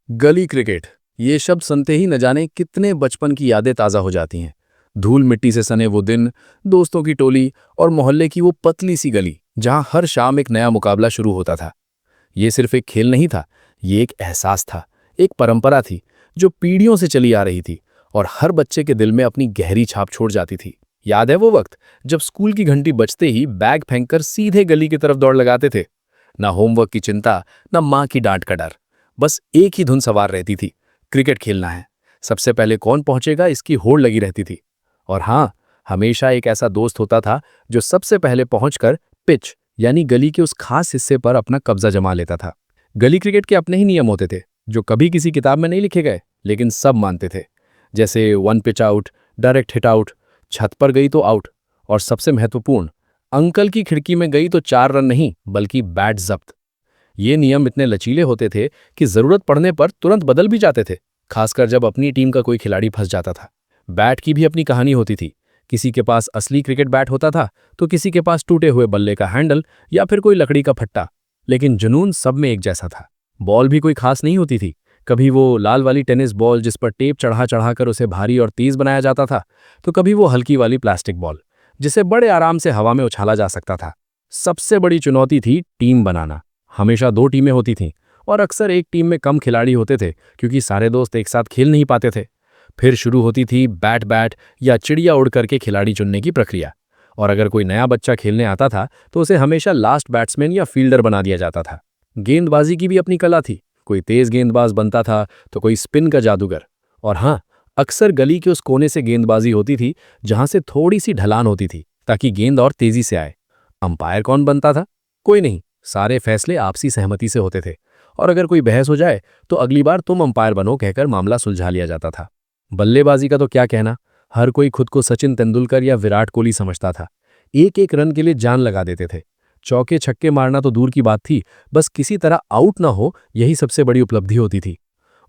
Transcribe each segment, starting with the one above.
गली क्रिकेट, ये शब्द सुनते ही न जाने कितने बचपन की यादें ताज़ा हो जाती हैं। धूल मिट्टी से सने वो दिन, दोस्तों की टोली और मोहल्ले की वो पतली सी गली जहां हर शाम एक नया मुकाबला शुरू होता था। ये सिर्फ एक खेल नहीं था, ये एक एहसास था, एक परंपरा थी जो पीढ़ियों से चली आ रही थी और हर बच्चे के दिल में अपनी गहरी छाप छोड़ जाती थी। याद है वो वक्त जब स्कूल की घंटी बजते ही बैग फेंककर सीधे गली की तरफ दौड़ लगाते थे। ना होमवर्क की चिंता, ना माँ की डांट का डर, बस एक ही धुन सवार रहती थी, क्रिकेट खेलना है। सबसे पहले कौन पहुंचेगा इसकी होड़ लगी रहती थी। और हाँ, हमेशा एक ऐसा दोस्त होता था जो सबसे पहले पहुंचकर पिच यानी गली के उस खास हिस्से पर अपना कब्जा जमा लेता था। गली क्रिकेट के अपने ही नियम होते थे जो कभी किसी किताब में नहीं लिखे गए, लेकिन सब मानते थे। जैसे one pitch out, direct hit out, छत पर गई तो आउट, और सबसे महत्वपूर्ण, अंकल की खिड़की में गई तो 4 रन नहीं बल्कि बैट जब्त। ये नियम इतने लचीले होते थे कि जरूरत पड़ने पर तुरंत बदल भी जाते थे, खासकर जब अपनी टीम का कोई खिलाड़ी फंस जाता था। बैट की भी अपनी कहानी होती थी। किसी के पास असली क्रिकेट बैट होता था तो किसी के पास टूटे हुए बल्ले का हैंडल या फिर कोई लकड़ी का फट्टा, लेकिन जुनून सब में एक जैसा था। बॉल भी कोई खास नहीं होती थी। कभी वो लाल वाली टेनिस बॉल जिस पर टेप चढ़ा चढ़ाकर उसे भारी और तेज बनाया जाता था, तो कभी वो हल्की वाली प्लास्टिक बॉल जिसे बड़े आराम से हवा में उछाला जा सकता था। सबसे बड़ी चुनौती थी टीम बनाना। हमेशा 2 टीमें होती थीं और अक्सर एक टीम में कम खिलाड़ी होते थे क्योंकि सारे दोस्त एक साथ खेल नहीं पाते थे। फिर शुरू होती थी बैट बैट या चिड़िया उड़ करके खिलाड़ी चुनने की प्रक्रिया। और अगर कोई नया बच्चा खेलने आता था तो उसे हमेशा लास्ट बैट्समैन या फील्डर बना दिया जाता था। गेंदबाजी की भी अपनी कला थी। कोई तेज गेंदबाज बनता था तो कोई स्पिन का जादूगर। और हाँ, अक्सर गली के उस कोने से गेंदबाजी होती थी जहां से थोड़ी सी ढलान होती थी ताकि गेंद और तेजी से आए। अंपायर कौन बनता था? कोई नहीं, सारे फैसले आपसी सहमति से होते थे। और अगर कोई बहस हो जाए तो अगली बार तुम अंपायर बनो कहकर मामला सुलझा लिया जाता था। बल्लेबाजी का तो क्या कहना, हर कोई खुद को सचिन तेंदुलकर या विराट कोहली समझता था। एक एक रन के लिए जान लगा देते थे। चौके छक्के मारना तो दूर की बात थी, बस किसी तरह आउट ना हो यही सबसे बड़ी उपलब्धि होती थी।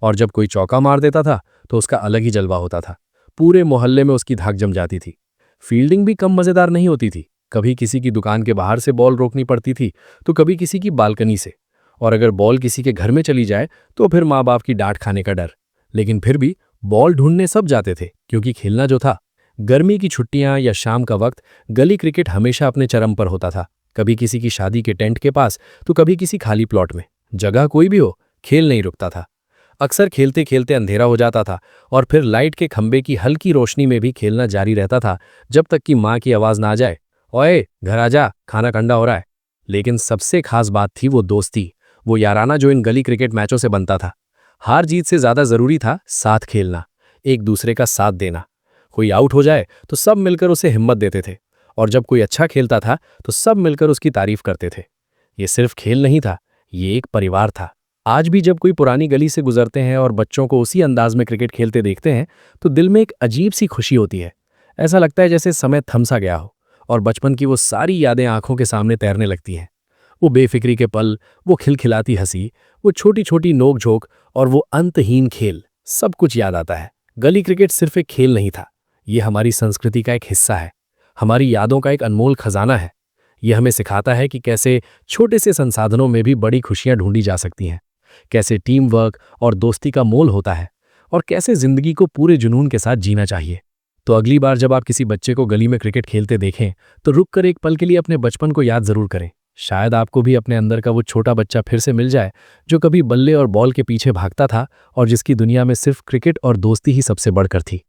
और जब कोई चौका मार देता था तो उसका अलग ही जलवा होता था। पूरे मोहल्ले में उसकी धाक जम जाती थी। फील्डिंग भी कम मजेदार नहीं होती थी। कभी किसी की दुकान के बाहर से बॉल रोकनी पड़ती थी तो कभी किसी की बालकनी से। और अगर बॉल किसी के घर में चली जाए तो फिर माँ बाप की डांट खाने का डर। लेकिन फिर भी बॉल ढूंढने सब जाते थे क्योंकि खेलना जो था। गर्मी की छुट्टियां या शाम का वक्त गली क्रिकेट हमेशा अपने चरम पर होता था। कभी किसी की शादी के टेंट के पास तो कभी किसी खाली प्लॉट में। जगह कोई भी हो, खेल नहीं रुकता था। अक्सर खेलते खेलते अंधेरा हो जाता था और फिर लाइट के खंबे की हल्की रोशनी में भी खेलना जारी रहता था जब तक कि माँ की आवाज़ ना आ जाए, ओए घर आ जा, खाना ठंडा हो रहा है। लेकिन सबसे खास बात थी वो दोस्ती, वो याराना जो इन गली क्रिकेट मैचों से बनता था। हार जीत से ज़्यादा ज़रूरी था साथ खेलना, एक दूसरे का साथ देना। कोई आउट हो जाए तो सब मिलकर उसे हिम्मत देते थे, और जब कोई अच्छा खेलता था तो सब मिलकर उसकी तारीफ करते थे। ये सिर्फ खेल नहीं था, ये एक परिवार था। आज भी जब कोई पुरानी गली से गुजरते हैं और बच्चों को उसी अंदाज में क्रिकेट खेलते देखते हैं तो दिल में एक अजीब सी खुशी होती है। ऐसा लगता है जैसे समय थम सा गया हो और बचपन की वो सारी यादें आंखों के सामने तैरने लगती हैं। वो बेफिक्री के पल, वो खिलखिलाती हंसी, वो छोटी छोटी नोक झोंक और वो अंतहीन खेल, सब कुछ याद आता है। गली क्रिकेट सिर्फ एक खेल नहीं था, ये हमारी संस्कृति का एक हिस्सा है, हमारी यादों का एक अनमोल खजाना है। ये हमें सिखाता है कि कैसे छोटे से संसाधनों में भी बड़ी खुशियां ढूंढी जा सकती हैं, कैसे टीम वर्क और दोस्ती का मोल होता है, और कैसे जिंदगी को पूरे जुनून के साथ जीना चाहिए। तो अगली बार जब आप किसी बच्चे को गली में क्रिकेट खेलते देखें तो रुक कर एक पल के लिए अपने बचपन को याद जरूर करें। शायद आपको भी अपने अंदर का वो छोटा बच्चा फिर से मिल जाए जो कभी बल्ले और बॉल के पीछे भागता था और जिसकी दुनिया में सिर्फ क्रिकेट और दोस्ती ही सबसे बढ़कर थी।